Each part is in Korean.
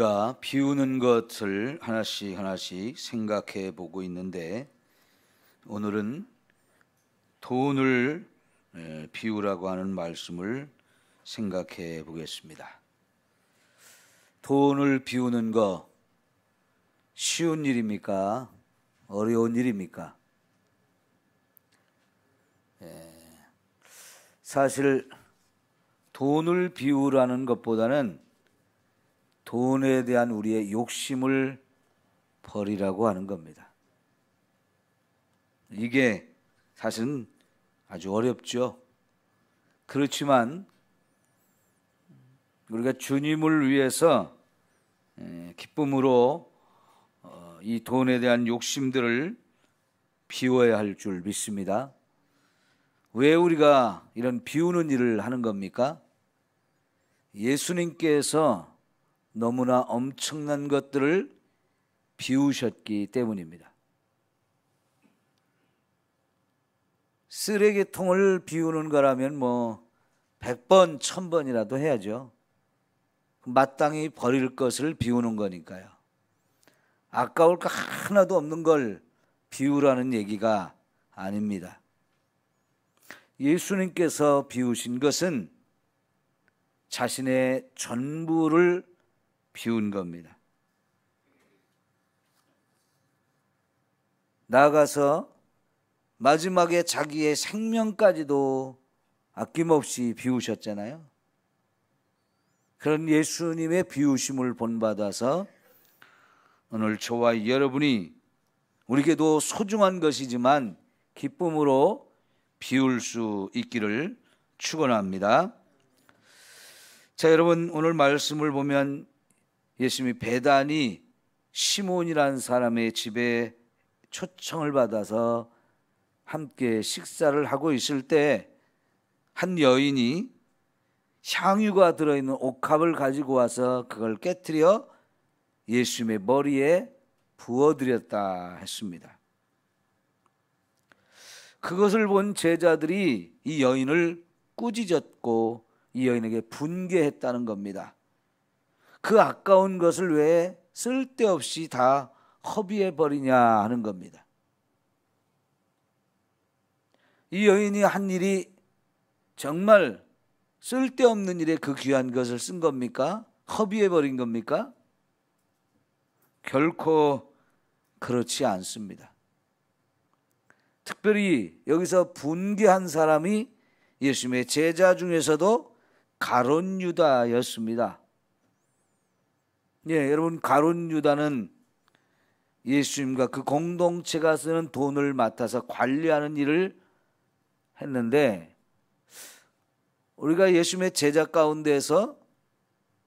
우리가 비우는 것을 하나씩 하나씩 생각해 보고 있는데, 오늘은 돈을 비우라고 하는 말씀을 생각해 보겠습니다. 돈을 비우는 거 쉬운 일입니까? 어려운 일입니까? 사실 돈을 비우라는 것보다는 돈에 대한 우리의 욕심을 버리라고 하는 겁니다. 이게 사실은 아주 어렵죠. 그렇지만 우리가 주님을 위해서 기쁨으로 이 돈에 대한 욕심들을 비워야 할 줄 믿습니다. 왜 우리가 이런 비우는 일을 하는 겁니까? 예수님께서 너무나 엄청난 것들을 비우셨기 때문입니다. 쓰레기통을 비우는 거라면 100번, 1000번이라도 해야죠. 마땅히 버릴 것을 비우는 거니까요. 아까울 거 하나도 없는 걸 비우라는 얘기가 아닙니다. 예수님께서 비우신 것은 자신의 전부를 비운 겁니다. 나아가서 마지막에 자기의 생명까지도 아낌없이 비우셨잖아요. 그런 예수님의 비우심을 본받아서 오늘 저와 여러분이 우리에게도 소중한 것이지만 기쁨으로 비울 수 있기를 축원합니다. 자, 여러분, 오늘 말씀을 보면 예수님이 베다니 시몬이라는 사람의 집에 초청을 받아서 함께 식사를 하고 있을 때 한 여인이 향유가 들어있는 옥합을 가지고 와서 그걸 깨트려 예수님의 머리에 부어드렸다 했습니다. 그것을 본 제자들이 이 여인을 꾸짖었고 이 여인에게 분개했다는 겁니다. 그 아까운 것을 왜 쓸데없이 다 허비해 버리냐 하는 겁니다. 이 여인이 한 일이 정말 쓸데없는 일에 그 귀한 것을 쓴 겁니까? 허비해 버린 겁니까? 결코 그렇지 않습니다. 특별히 여기서 분개한 사람이 예수님의 제자 중에서도 가룟 유다였습니다. 여러분, 가룟 유다는 예수님과 그 공동체가 쓰는 돈을 맡아서 관리하는 일을 했는데, 우리가 예수님의 제자 가운데에서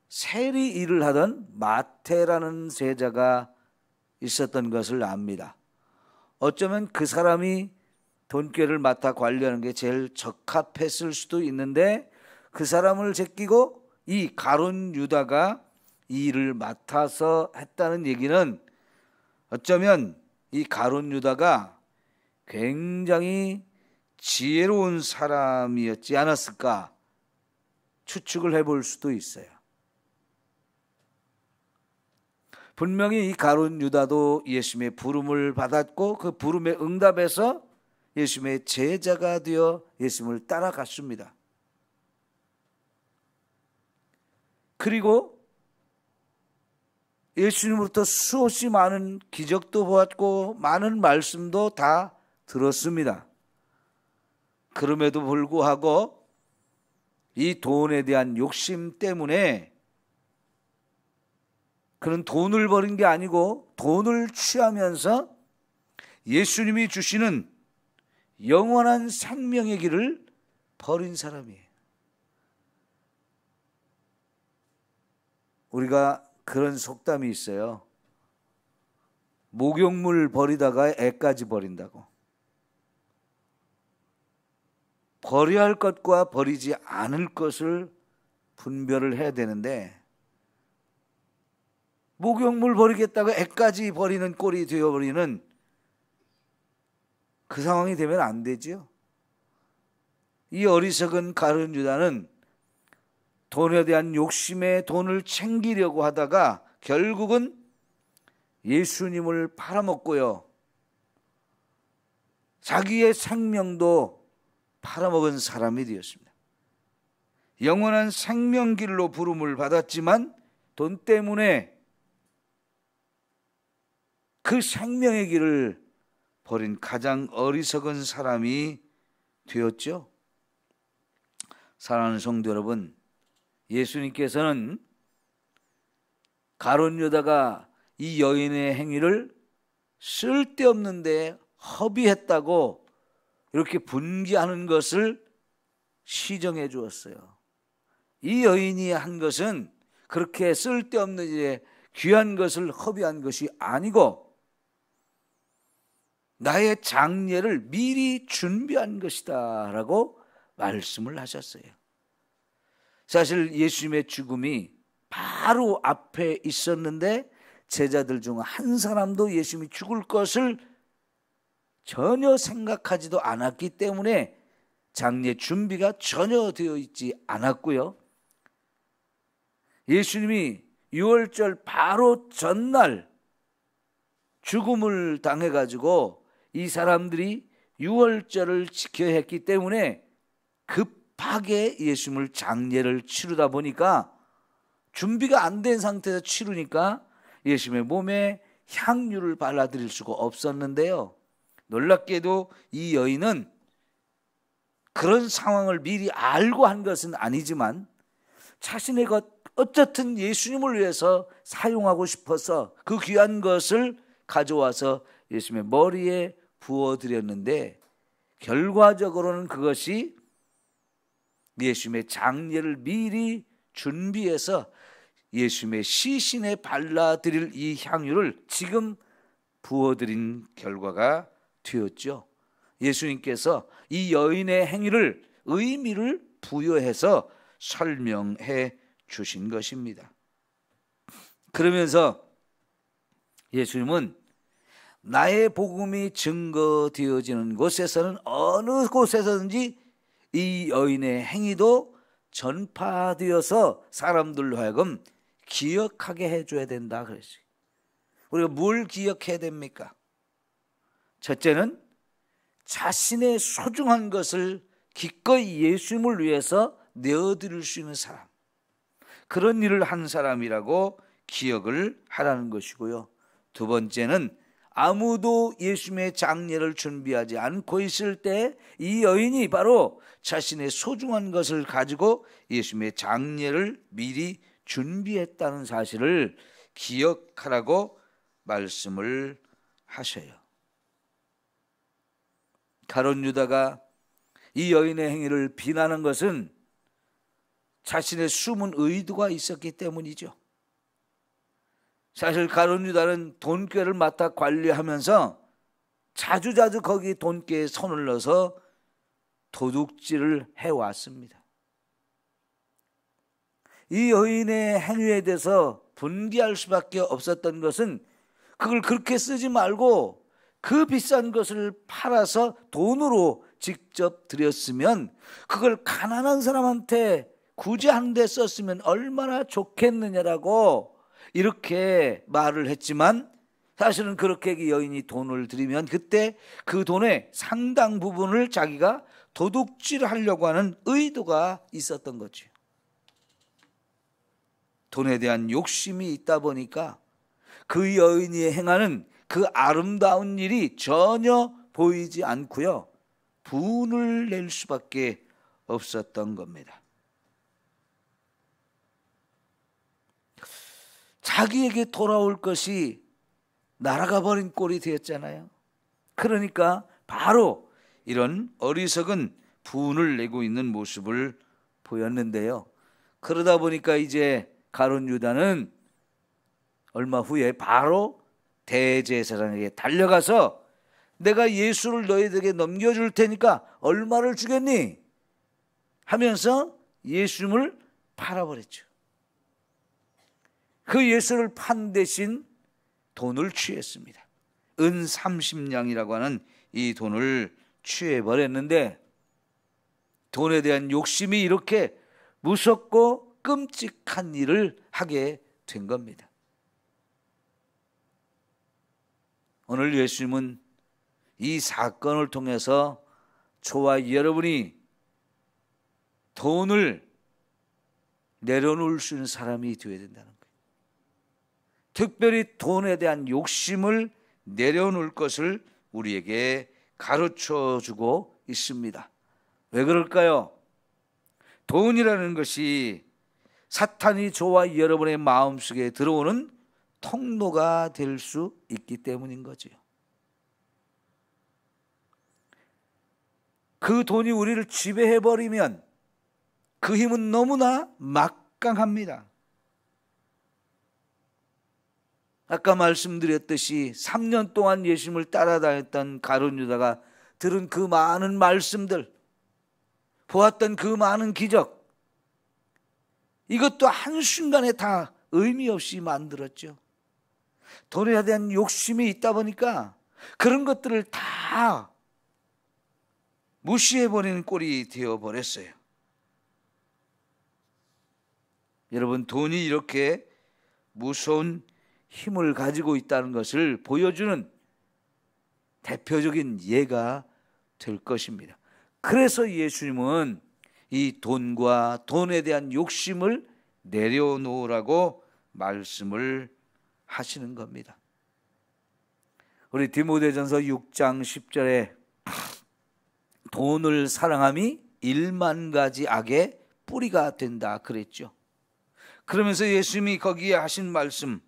세리 일을 하던 마태라는 제자가 있었던 것을 압니다. 어쩌면 그 사람이 돈꾀를 맡아 관리하는 게 제일 적합했을 수도 있는데, 그 사람을 제끼고 이 가룟 유다가 이 일을 맡아서 했다는 얘기는 어쩌면 이 가룟 유다가 굉장히 지혜로운 사람이었지 않았을까 추측을 해볼 수도 있어요. 분명히 이 가룟 유다도 예수님의 부름을 받았고 그 부름에 응답해서 예수님의 제자가 되어 예수님을 따라갔습니다. 그리고 예수님으로부터 수없이 많은 기적도 보았고 많은 말씀도 다 들었습니다. 그럼에도 불구하고 이 돈에 대한 욕심 때문에 그는 돈을 버린 게 아니고 돈을 취하면서 예수님이 주시는 영원한 생명의 길을 버린 사람이에요. 우리가 그런 속담이 있어요. 목욕물 버리다가 애까지 버린다고. 버려야 할 것과 버리지 않을 것을 분별을 해야 되는데, 목욕물 버리겠다고 애까지 버리는 꼴이 되어버리는 그 상황이 되면 안 되죠. 이 어리석은 가룟 유다는 돈에 대한 욕심에 돈을 챙기려고 하다가 결국은 예수님을 팔아먹고요, 자기의 생명도 팔아먹은 사람이 되었습니다. 영원한 생명길로 부름을 받았지만 돈 때문에 그 생명의 길을 버린 가장 어리석은 사람이 되었죠. 사랑하는 성도 여러분, 예수님께서는 가룟 유다가 이 여인의 행위를 쓸데없는데 허비했다고 이렇게 분개하는 것을 시정해 주었어요. 이 여인이 한 것은 그렇게 쓸데없는 일에 귀한 것을 허비한 것이 아니고 나의 장례를 미리 준비한 것이다 라고 말씀을 하셨어요. 사실 예수님의 죽음이 바로 앞에 있었는데 제자들 중 한 사람도 예수님이 죽을 것을 전혀 생각하지도 않았기 때문에 장례 준비가 전혀 되어 있지 않았고요, 예수님이 유월절 바로 전날 죽음을 당해가지고 이 사람들이 유월절을 지켜야 했기 때문에 급하게 예수님을 장례를 치르다 보니까 준비가 안 된 상태에서 치르니까 예수님의 몸에 향유를 발라드릴 수가 없었는데요, 놀랍게도 이 여인은 그런 상황을 미리 알고 한 것은 아니지만 자신의 것 어쨌든 예수님을 위해서 사용하고 싶어서 그 귀한 것을 가져와서 예수님의 머리에 부어드렸는데 결과적으로는 그것이 예수님의 장례를 미리 준비해서 예수님의 시신에 발라드릴 이 향유를 지금 부어드린 결과가 되었죠. 예수님께서 이 여인의 행위를 의미를 부여해서 설명해 주신 것입니다. 그러면서 예수님은 나의 복음이 증거되어지는 곳에서는 어느 곳에서든지 이 여인의 행위도 전파되어서 사람들로 하여금 기억하게 해줘야 된다 그랬어요. 우리가 뭘 기억해야 됩니까? 첫째는 자신의 소중한 것을 기꺼이 예수님을 위해서 내어드릴 수 있는 사람, 그런 일을 한 사람이라고 기억을 하라는 것이고요. 두 번째는 아무도 예수님의 장례를 준비하지 않고 있을 때 이 여인이 바로 자신의 소중한 것을 가지고 예수님의 장례를 미리 준비했다는 사실을 기억하라고 말씀을 하셔요. 가룟 유다가 이 여인의 행위를 비난한 것은 자신의 숨은 의도가 있었기 때문이죠. 사실 가룟 유다는 돈꾀를 맡아 관리하면서 자주자주 거기 돈꾀에 손을 넣어서 도둑질을 해왔습니다. 이 여인의 행위에 대해서 분개할 수밖에 없었던 것은 그걸 그렇게 쓰지 말고 그 비싼 것을 팔아서 돈으로 직접 드렸으면 그걸 가난한 사람한테 굳이 한 데 썼으면 얼마나 좋겠느냐라고 이렇게 말을 했지만, 사실은 그렇게 여인이 돈을 드리면 그때 그 돈의 상당 부분을 자기가 도둑질하려고 하는 의도가 있었던 거죠. 돈에 대한 욕심이 있다 보니까 그 여인이 행하는 그 아름다운 일이 전혀 보이지 않고요, 분을 낼 수밖에 없었던 겁니다. 자기에게 돌아올 것이 날아가 버린 꼴이 되었잖아요. 그러니까 바로 이런 어리석은 분을 내고 있는 모습을 보였는데요. 그러다 보니까 이제 가룟 유다는 얼마 후에 바로 대제사장에게 달려가서 내가 예수를 너희들에게 넘겨줄 테니까 얼마를 주겠니? 하면서 예수님을 팔아버렸죠. 그 예수를 판 대신 돈을 취했습니다. 은 30냥이라고 하는 이 돈을 취해버렸는데, 돈에 대한 욕심이 이렇게 무섭고 끔찍한 일을 하게 된 겁니다. 오늘 예수님은 이 사건을 통해서 저와 여러분이 돈을 내려놓을 수 있는 사람이 되어야 된다는 거예요. 특별히 돈에 대한 욕심을 내려놓을 것을 우리에게 가르쳐주고 있습니다. 왜 그럴까요? 돈이라는 것이 사탄이 저와 여러분의 마음속에 들어오는 통로가 될 수 있기 때문인 거지요. 그 돈이 우리를 지배해버리면 그 힘은 너무나 막강합니다. 아까 말씀드렸듯이 3년 동안 예수님을 따라다녔던 가룟 유다가 들은 그 많은 말씀들, 보았던 그 많은 기적, 이것도 한순간에 다 의미 없이 만들었죠. 돈에 대한 욕심이 있다 보니까 그런 것들을 다 무시해버리는 꼴이 되어버렸어요. 여러분, 돈이 이렇게 무서운 힘을 가지고 있다는 것을 보여주는 대표적인 예가 될 것입니다. 그래서 예수님은 이 돈과 돈에 대한 욕심을 내려놓으라고 말씀을 하시는 겁니다. 우리 디모데전서 6장 10절에 돈을 사랑함이 1만 가지 악의 뿌리가 된다 그랬죠. 그러면서 예수님이 거기에 하신 말씀,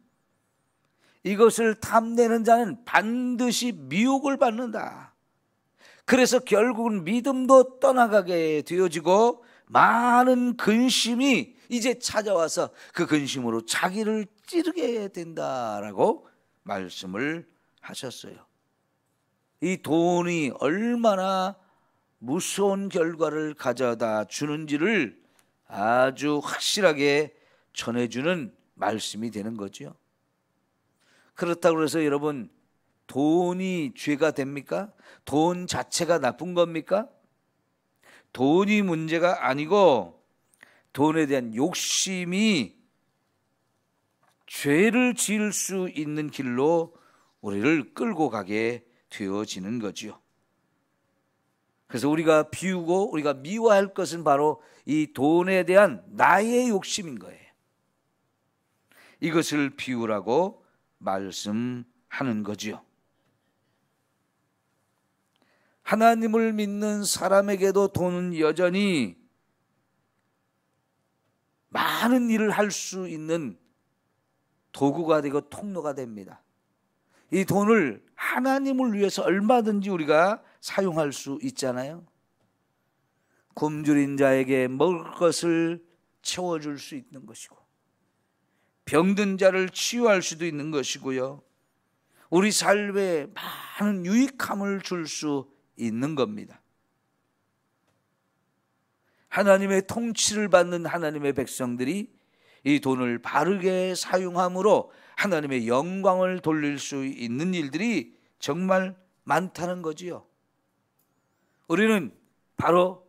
이것을 탐내는 자는 반드시 미혹을 받는다. 그래서 결국은 믿음도 떠나가게 되어지고 많은 근심이 이제 찾아와서 그 근심으로 자기를 찌르게 된다라고 말씀을 하셨어요. 이 돈이 얼마나 무서운 결과를 가져다 주는지를 아주 확실하게 전해주는 말씀이 되는 거죠. 그렇다고 해서 여러분, 돈이 죄가 됩니까? 돈 자체가 나쁜 겁니까? 돈이 문제가 아니고 돈에 대한 욕심이 죄를 지을 수 있는 길로 우리를 끌고 가게 되어지는 거지요. 그래서 우리가 비우고 우리가 미워할 것은 바로 이 돈에 대한 나의 욕심인 거예요. 이것을 비우라고 말씀하는 거지요. 하나님을 믿는 사람에게도 돈은 여전히 많은 일을 할 수 있는 도구가 되고 통로가 됩니다. 이 돈을 하나님을 위해서 얼마든지 우리가 사용할 수 있잖아요. 굶주린 자에게 먹을 것을 채워줄 수 있는 것이고, 병든 자를 치유할 수도 있는 것이고요, 우리 삶에 많은 유익함을 줄 수 있는 겁니다. 하나님의 통치를 받는 하나님의 백성들이 이 돈을 바르게 사용함으로 하나님의 영광을 돌릴 수 있는 일들이 정말 많다는 거지요. 우리는 바로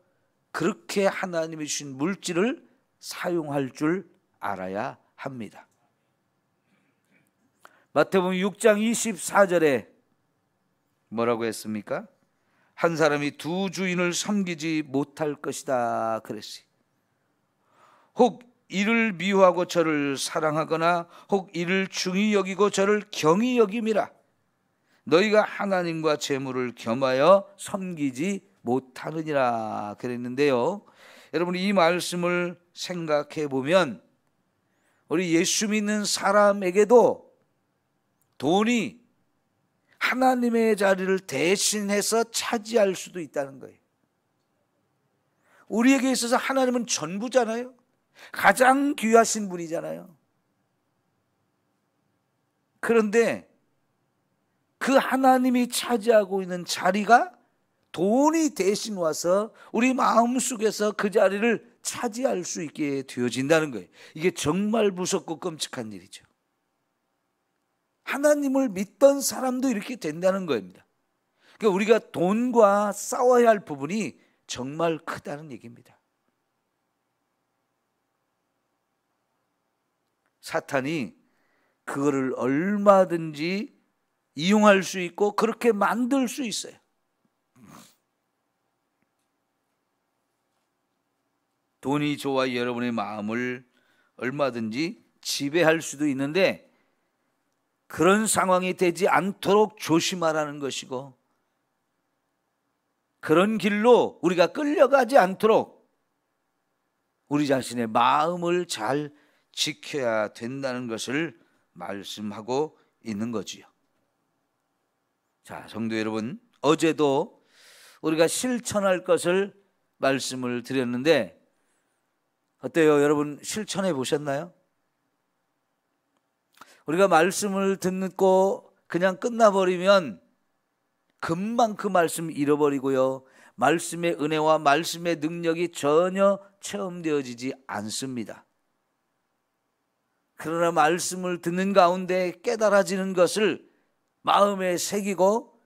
그렇게 하나님이 주신 물질을 사용할 줄 알아야 합니다. 마태복음 6장 24절에 뭐라고 했습니까? 한 사람이 두 주인을 섬기지 못할 것이다 그랬어요. 혹 이를 미워하고 저를 사랑하거나 혹 이를 중히 여기고 저를 경히 여김이라. 너희가 하나님과 재물을 겸하여 섬기지 못하느니라 그랬는데요. 여러분, 이 말씀을 생각해 보면 우리 예수 믿는 사람에게도 돈이 하나님의 자리를 대신해서 차지할 수도 있다는 거예요. 우리에게 있어서 하나님은 전부잖아요. 가장 귀하신 분이잖아요. 그런데 그 하나님이 차지하고 있는 자리가 돈이 대신 와서 우리 마음속에서 그 자리를 차지할 수 있게 되어진다는 거예요. 이게 정말 무섭고 끔찍한 일이죠. 하나님을 믿던 사람도 이렇게 된다는 겁니다. 그러니까 우리가 돈과 싸워야 할 부분이 정말 크다는 얘기입니다. 사탄이 그거를 얼마든지 이용할 수 있고 그렇게 만들 수 있어요. 돈이 저와 여러분의 마음을 얼마든지 지배할 수도 있는데 그런 상황이 되지 않도록 조심하라는 것이고, 그런 길로 우리가 끌려가지 않도록 우리 자신의 마음을 잘 지켜야 된다는 것을 말씀하고 있는 거지요. 자, 성도 여러분, 어제도 우리가 실천할 것을 말씀을 드렸는데 어때요? 여러분 실천해 보셨나요? 우리가 말씀을 듣고 그냥 끝나버리면 금방 그 말씀 잃어버리고요, 말씀의 은혜와 말씀의 능력이 전혀 체험되어지지 않습니다. 그러나 말씀을 듣는 가운데 깨달아지는 것을 마음에 새기고,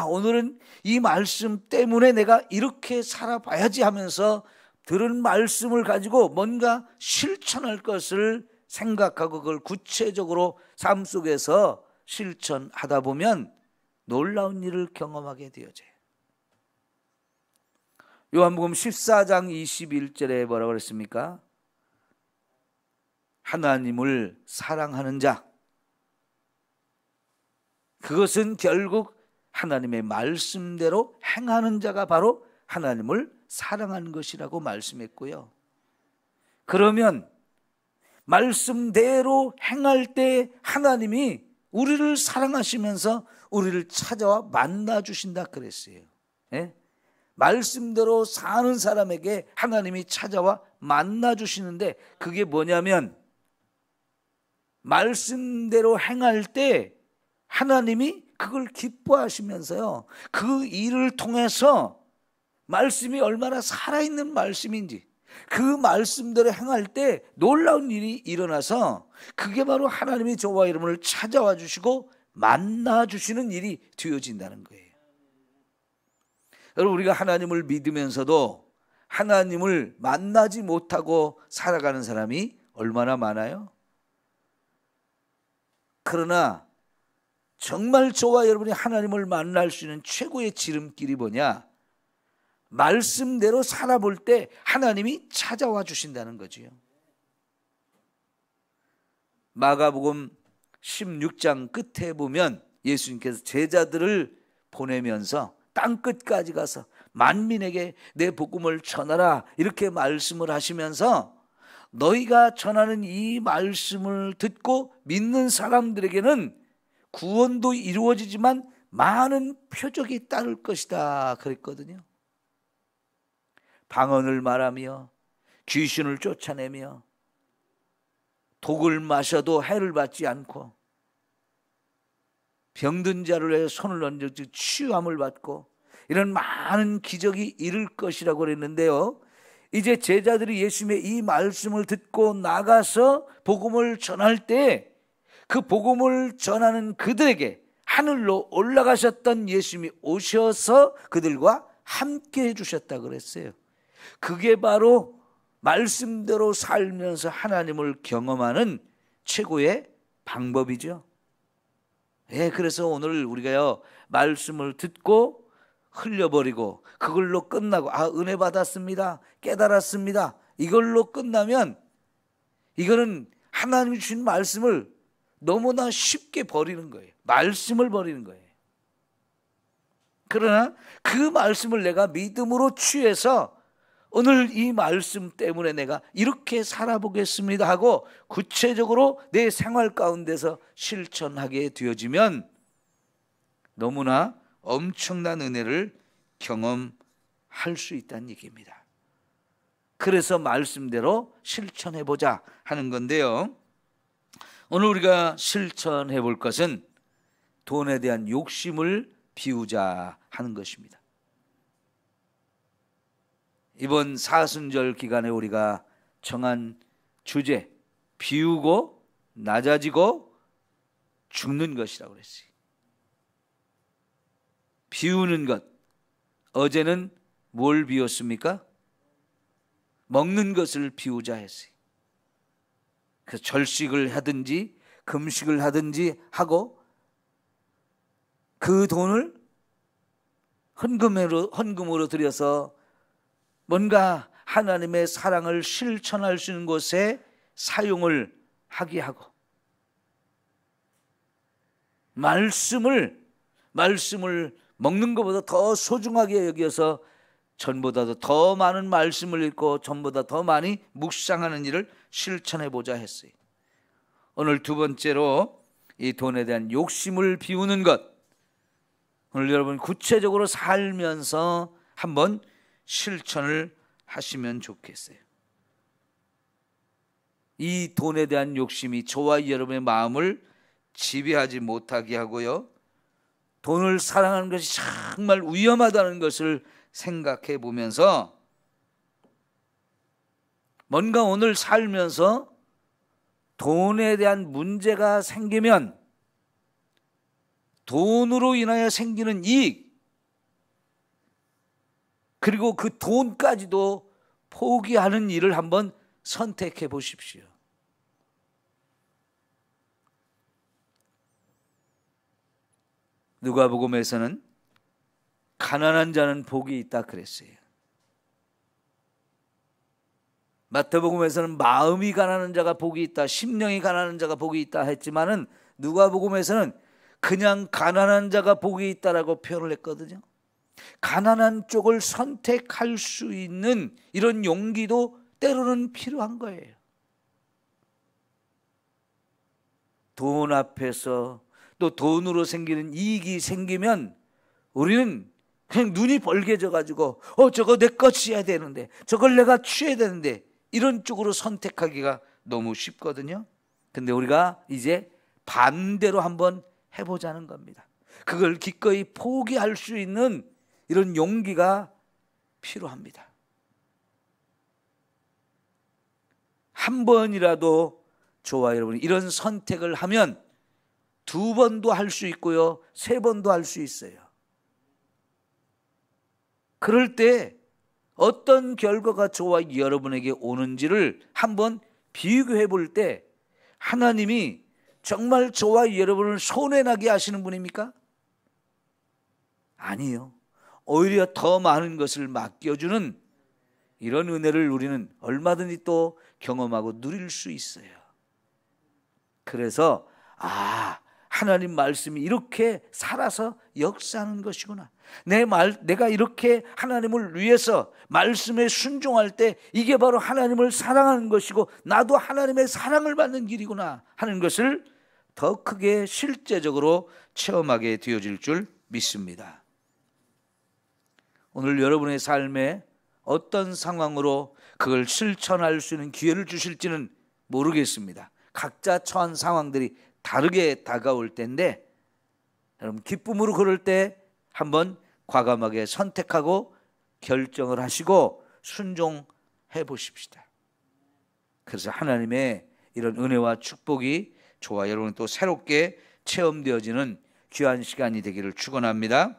오늘은 이 말씀 때문에 내가 이렇게 살아봐야지 하면서 들은 말씀을 가지고 뭔가 실천할 것을 생각하고 그걸 구체적으로 삶 속에서 실천하다 보면 놀라운 일을 경험하게 되어져요. 요한복음 14장 21절에 뭐라고 그랬습니까? 하나님을 사랑하는 자, 그것은 결국 하나님의 말씀대로 행하는 자가 바로 하나님을 사랑하는 것이라고 말씀했고요. 그러면 말씀대로 행할 때 하나님이 우리를 사랑하시면서 우리를 찾아와 만나주신다 그랬어요. 예? 말씀대로 사는 사람에게 하나님이 찾아와 만나주시는데, 그게 뭐냐면 말씀대로 행할 때 하나님이 그걸 기뻐하시면서요, 그 일을 통해서 말씀이 얼마나 살아있는 말씀인지, 그 말씀대로 행할 때 놀라운 일이 일어나서 그게 바로 하나님이 저와 여러분을 찾아와 주시고 만나 주시는 일이 되어진다는 거예요. 여러분, 우리가 하나님을 믿으면서도 하나님을 만나지 못하고 살아가는 사람이 얼마나 많아요? 그러나 정말 저와 여러분이 하나님을 만날 수 있는 최고의 지름길이 뭐냐? 말씀대로 살아볼 때 하나님이 찾아와 주신다는 거지요. 마가복음 16장 끝에 보면 예수님께서 제자들을 보내면서 땅 끝까지 가서 만민에게 내 복음을 전하라 이렇게 말씀을 하시면서, 너희가 전하는 이 말씀을 듣고 믿는 사람들에게는 구원도 이루어지지만 많은 표적이 따를 것이다 그랬거든요. 방언을 말하며 귀신을 쫓아내며 독을 마셔도 해를 받지 않고 병든 자를 손을 얹어 치유함을 받고 이런 많은 기적이 이룰 것이라고 그랬는데요, 이제 제자들이 예수님의 이 말씀을 듣고 나가서 복음을 전할 때 그 복음을 전하는 그들에게 하늘로 올라가셨던 예수님이 오셔서 그들과 함께 해주셨다 그랬어요. 그게 바로 말씀대로 살면서 하나님을 경험하는 최고의 방법이죠. 그래서 오늘 우리가요, 말씀을 듣고 흘려버리고 그걸로 끝나고 은혜 받았습니다, 깨달았습니다, 이걸로 끝나면 이거는 하나님이 주신 말씀을 너무나 쉽게 버리는 거예요. 말씀을 버리는 거예요. 그러나 그 말씀을 내가 믿음으로 취해서 오늘 이 말씀 때문에 내가 이렇게 살아보겠습니다 하고 구체적으로 내 생활 가운데서 실천하게 되어지면 너무나 엄청난 은혜를 경험할 수 있다는 얘기입니다. 그래서 말씀대로 실천해보자 하는 건데요, 오늘 우리가 실천해 볼 것은 돈에 대한 욕심을 비우자 하는 것입니다. 이번 사순절 기간에 우리가 정한 주제, 비우고 낮아지고 죽는 것이라고 그랬어요. 비우는 것, 어제는 뭘 비웠습니까? 먹는 것을 비우자 했어요. 그래서 절식을 하든지 금식을 하든지 하고 그 돈을 헌금으로 들여서 뭔가 하나님의 사랑을 실천할 수 있는 곳에 사용을 하게 하고, 말씀을 먹는 것보다 더 소중하게 여겨서 전보다도 더 많은 말씀을 읽고 전보다 더 많이 묵상하는 일을 실천해 보자 했어요. 오늘 두 번째로 이 돈에 대한 욕심을 비우는 것, 오늘 여러분 구체적으로 살면서 한번 실천을 하시면 좋겠어요. 이 돈에 대한 욕심이 저와 여러분의 마음을 지배하지 못하게 하고요, 돈을 사랑하는 것이 정말 위험하다는 것을 생각해 보면서 뭔가 오늘 살면서 돈에 대한 문제가 생기면 돈으로 인하여 생기는 이익, 그리고 그 돈까지도 포기하는 일을 한번 선택해 보십시오. 누가복음에서는 가난한 자는 복이 있다 그랬어요. 마태복음에서는 마음이 가난한 자가 복이 있다, 심령이 가난한 자가 복이 있다 했지만은 누가복음에서는 그냥 가난한 자가 복이 있다라고 표현을 했거든요. 가난한 쪽을 선택할 수 있는 이런 용기도 때로는 필요한 거예요. 돈 앞에서 또 돈으로 생기는 이익이 생기면 우리는 그냥 눈이 벌게져 가지고 저거 내 것이어야 되는데, 저걸 내가 취해야 되는데, 이런 쪽으로 선택하기가 너무 쉽거든요. 근데 우리가 이제 반대로 한번 해보자는 겁니다. 그걸 기꺼이 포기할 수 있는 이런 용기가 필요합니다. 한 번이라도 저와 여러분이 이런 선택을 하면 두 번도 할 수 있고요, 세 번도 할 수 있어요. 그럴 때 어떤 결과가 저와 여러분에게 오는지를 한번 비교해 볼 때 하나님이 정말 저와 여러분을 손해나게 하시는 분입니까? 아니요. 오히려 더 많은 것을 맡겨주는 이런 은혜를 우리는 얼마든지 또 경험하고 누릴 수 있어요. 그래서 하나님 말씀이 이렇게 살아서 역사하는 것이구나, 내가 이렇게 하나님을 위해서 말씀에 순종할 때 이게 바로 하나님을 사랑하는 것이고 나도 하나님의 사랑을 받는 길이구나 하는 것을 더 크게 실제적으로 체험하게 되어질 줄 믿습니다. 오늘 여러분의 삶에 어떤 상황으로 그걸 실천할 수 있는 기회를 주실지는 모르겠습니다. 각자 처한 상황들이 다르게 다가올 때인데, 여러분 기쁨으로 그럴 때 한번 과감하게 선택하고 결정을 하시고 순종해 보십시다. 그래서 하나님의 이런 은혜와 축복이 저와 여러분 또 새롭게 체험되어지는 귀한 시간이 되기를 축원합니다.